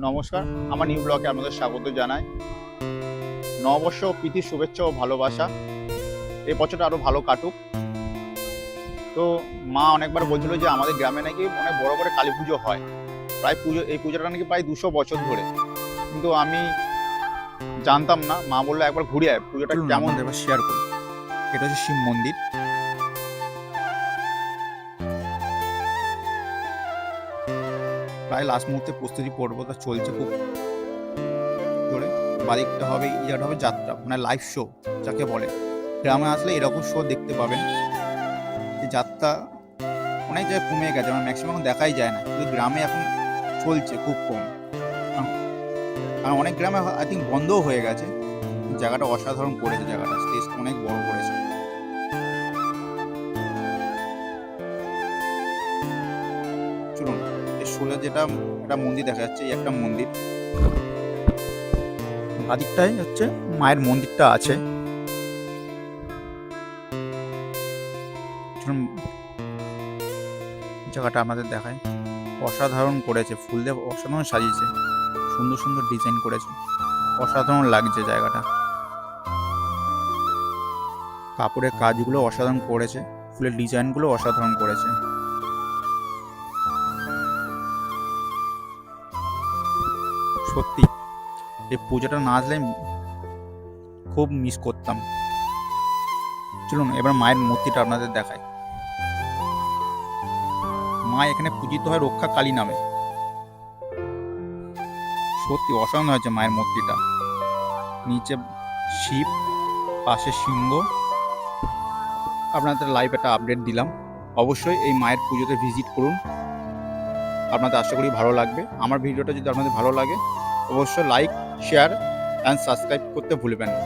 নমস্কার, আমার নিউ ব্লগে আপনাদের স্বাগত জানাই। নববর্ষ ও প্রীতির শুভেচ্ছা ও ভালোবাসা। এই বছরটা আরও ভালো কাটুক। তো মা অনেকবার বলছিল যে আমাদের গ্রামে নাকি অনেক বড় করে কালী পুজো হয়। এই পুজোটা নাকি প্রায় 200 বছর ধরে। কিন্তু আমি জানতাম না। মা বললো একবার ঘুরে আয়, পুজোটা চলুন কেমন। আপনাদের এবার শেয়ার করি। এটা হচ্ছে শিব মন্দির। প্রায় লাস্ট মুহূর্তে প্রস্তুতি পর্বটা চলছে খুব জোরে। বাদিকটা হবে, ইয়াটা হবে যাত্রা, মানে লাইভ শো যাকে বলে। গ্রামে আসলে এরকম শো দেখতে পাবেন। এই যাত্রা অনেক জায়গায় কমে গেছে, মানে ম্যাক্সিমাম দেখাই যায় না, কিন্তু গ্রামে এখন চলছে খুব কম। কারণ অনেক গ্রামে আই থিঙ্ক বন্ধও হয়ে গেছে। জায়গাটা অসাধারণ করেছে, জায়গাটা স্টেজটা অনেক বড় করেছে। চলুন, এই শোলে যেটা একটা মন্দির দেখা যাচ্ছে, এই একটা মন্দির। বাদিকটাই হচ্ছে মায়ের মন্দিরটা আছে। চলুন জায়গাটা আমাদের দেখায়। অসাধারণ করেছে, ফুল দিয়ে অসাধারণ সাজিয়েছে, সুন্দর সুন্দর ডিজাইন করেছে, অসাধারণ লাগছে জায়গাটা। কাপড়ের কাজগুলো অসাধারণ করেছে, ফুলের ডিজাইনগুলো অসাধারণ করেছে। সত্যি এই পুজোটা না আসলে খুব মিস করতাম। চলুন এবার মায়ের মূর্তিটা আপনাদের দেখায়। মা এখানে পূজিত হয় রক্ষা কালী নামে। সত্যি অসাধারণ হয়েছে মায়ের মূর্তিটা। নিচে শিব, পাশে সিংহ। আপনাদের লাইভ একটা আপডেট দিলাম। অবশ্যই এই মায়ের পুজোতে ভিজিট করুন, আপনাদের আশা করি ভালো লাগবে। আমার ভিডিওটা যদি আপনাদের ভালো লাগে অবশ্যই লাইক, শেয়ার অ্যান্ড সাবস্ক্রাইব করতে ভুলবেন না।